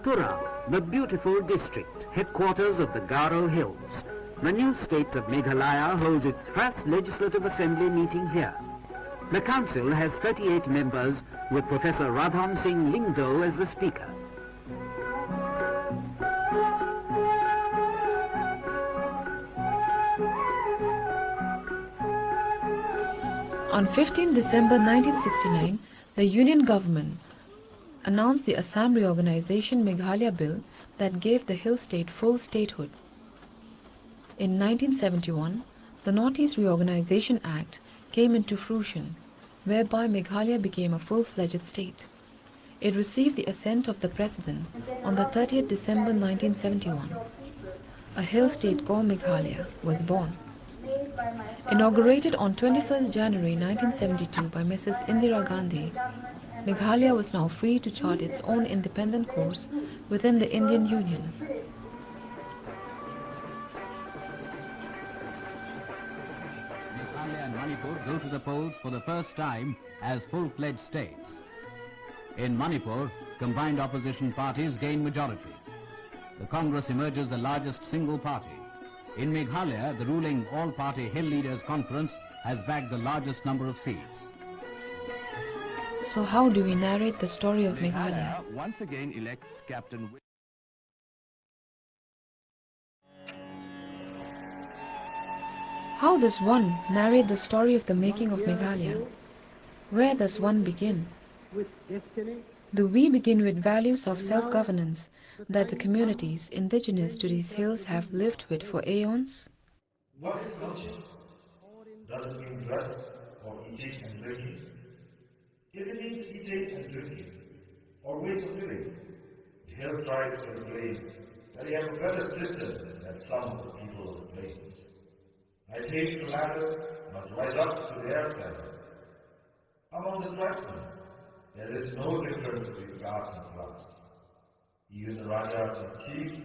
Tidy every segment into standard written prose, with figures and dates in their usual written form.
Tripura, the beautiful district, headquarters of the Garo Hills. The new state of Meghalaya holds its first Legislative Assembly meeting here. The council has 38 members, with Professor Radhan Singh Lingdo as the speaker. On 15 December 1969, the Union government announced the Assam Reorganization Meghalaya Bill that gave the hill state full statehood. In 1971, the Northeast Reorganization Act came into fruition, whereby Meghalaya became a full-fledged state. It received the assent of the President on the 30th December 1971. A hill state called Meghalaya was born. Inaugurated on 21st January 1972 by Mrs. Indira Gandhi, Meghalaya was now free to chart its own independent course within the Indian Union. Meghalaya and Manipur go to the polls for the first time as full-fledged states. In Manipur, combined opposition parties gain majority. The Congress emerges the largest single party. In Meghalaya, the ruling all-party Hill Leaders Conference has bagged the largest number of seats. So how do we narrate the story of Meghalaya? Once again elects Captain. How does one narrate the story of the making of Meghalaya? Where does one begin? Do we begin with values of self-governance that the communities indigenous to these hills have lived with for aeons? What is culture? Does it mean dress or eating and drinking? If it means eating and drinking, or ways of living, the hill tribes will claim that they have a better system than some of the people of the plains. I think the latter must rise up to their standard. Among the tribesmen, there is no difference between caste and class. Even the Rajas and chiefs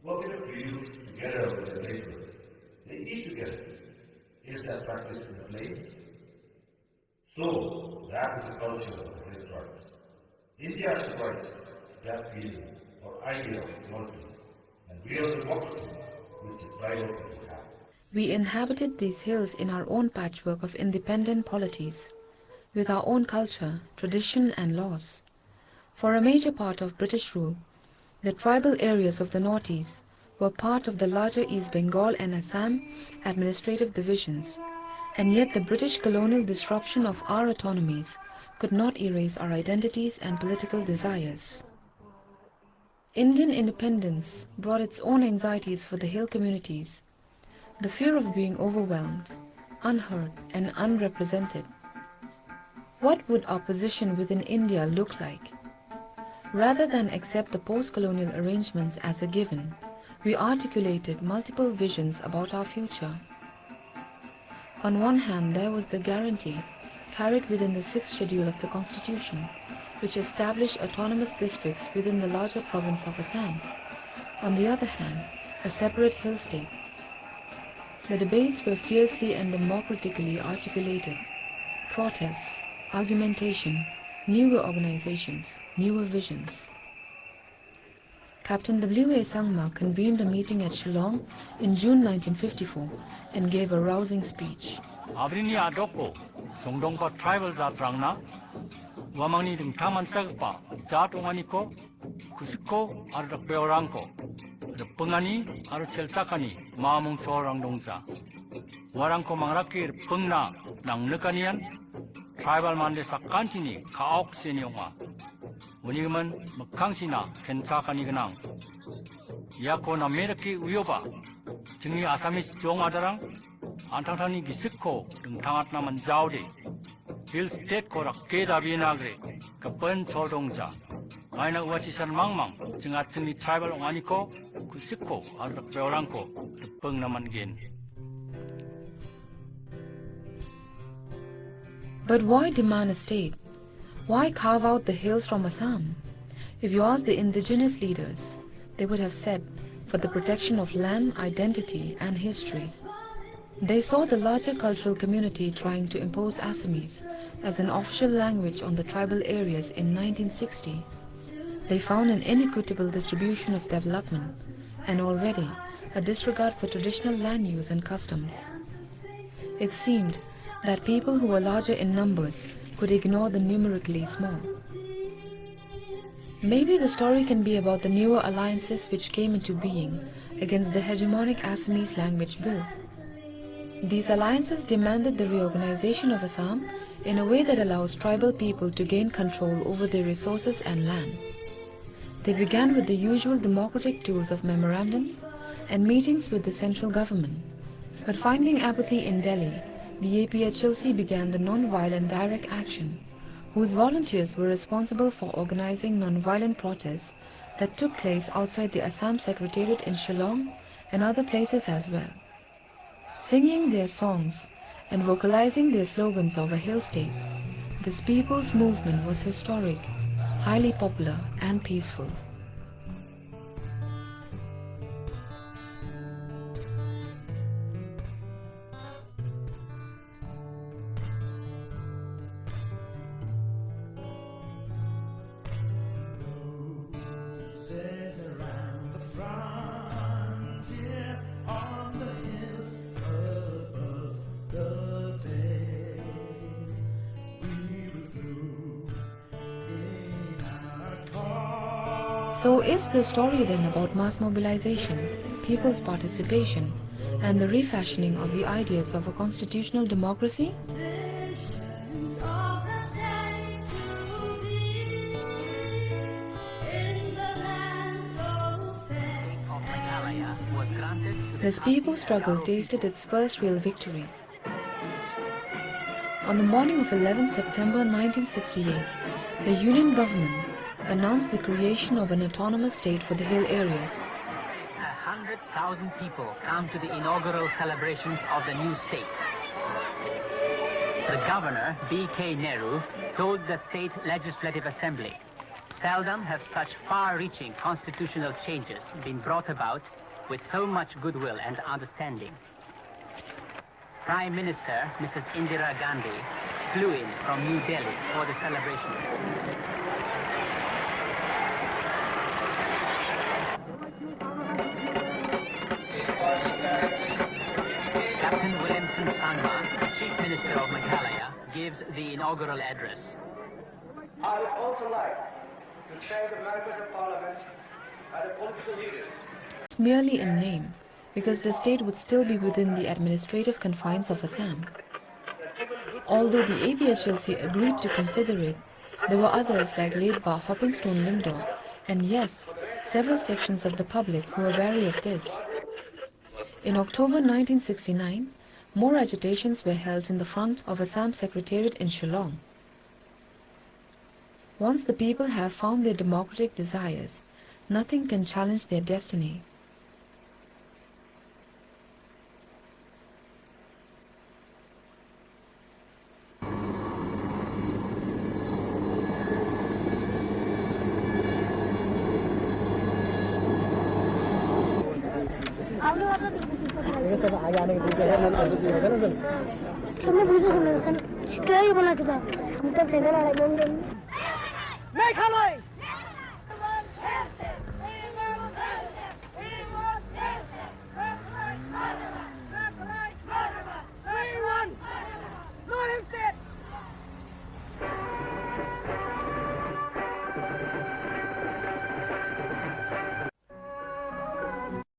work in the fields together with their neighbors. They eat together. Is that practiced in the plains? So, that is the culture of the hill tribes. India should rise to that feeling or idea of equality and real democracy which the tribal people have. We inhabited these hills in our own patchwork of independent polities, with our own culture, tradition and laws. For a major part of British rule, the tribal areas of the Northeast were part of the larger East Bengal and Assam administrative divisions, and yet the British colonial disruption of our autonomies could not erase our identities and political desires. Indian independence brought its own anxieties for the hill communities, the fear of being overwhelmed, unheard and unrepresented. What would our position within India look like? Rather than accept the post-colonial arrangements as a given, we articulated multiple visions about our future. On one hand, there was the guarantee, carried within the 6th schedule of the Constitution, which established autonomous districts within the larger province of Assam. On the other hand, a separate hill state. The debates were fiercely and democratically articulated. Protests, argumentation, newer organizations, newer visions. Captain W.A. Sangma convened a meeting at Shillong in June 1954 and gave a rousing speech. Abrini adoko, Songdongpa tribal zatrangna, Wamani ding taman sagpa, Zatonganiko, Kusiko, Ardapeoranko, the Pungani, Archelsakani, Mamung Sorang Dongza. Waranko Mangrakir, Pungna, Nang Nukanian, tribal mande sakantini, Kaok Senyonga. Uniman Makangsina, Kensakani Ganang. Yako na Meraki Uyoba, Tingi Asamis Jong Adarang, Antantani Gisiko, Tangat Naman Zaudi, Hill State Korak Keda Binagre, Kapen Sodongja, Aina Wachisan Mangmang, Tingatini tribal Onganiko, Kusiko, Ardak Peoranko, the Pung Naman Gin. But why demand a state? Why carve out the hills from Assam? If you ask the indigenous leaders, they would have said, for the protection of land, identity and history. They saw the larger cultural community trying to impose Assamese as an official language on the tribal areas in 1960. They found an inequitable distribution of development and already a disregard for traditional land use and customs. It seemed that people who were larger in numbers could ignore the numerically small. Maybe the story can be about the newer alliances which came into being against the hegemonic Assamese language bill. These alliances demanded the reorganization of Assam in a way that allows tribal people to gain control over their resources and land. They began with the usual democratic tools of memorandums and meetings with the central government. But finding apathy in Delhi, the APHLC began the non-violent direct action, whose volunteers were responsible for organizing non-violent protests that took place outside the Assam Secretariat in Shillong and other places as well. Singing their songs and vocalizing their slogans of a hill state, this people's movement was historic, highly popular and peaceful. So is the story then about mass mobilization, people's participation, and the refashioning of the ideas of a constitutional democracy? This people's struggle tasted its first real victory. On the morning of 11 September 1968, the Union government announced the creation of an autonomous state for the hill areas. 100,000 people come to the inaugural celebrations of the new state. The governor, B.K. Nehru, told the state legislative assembly, "Seldom have such far-reaching constitutional changes been brought about with so much goodwill and understanding." Prime Minister Mrs. Indira Gandhi flew in from New Delhi for the celebrations. Chief Minister of Meghalaya, gives the inaugural address. I would also like to thank the members of Parliament and the political leaders. It's merely in name, because the state would still be within the administrative confines of Assam. Although the APHLC agreed to consider it, there were others like Ledba Hoppingstone Lingdor, and yes, several sections of the public who were wary of this. In October 1969, more agitations were held in the front of Assam Secretariat in Shillong. Once the people have found their democratic desires, nothing can challenge their destiny. तुमने पूछा सुना सन चित्र ही बना के था हम तक सेना लड़ाई में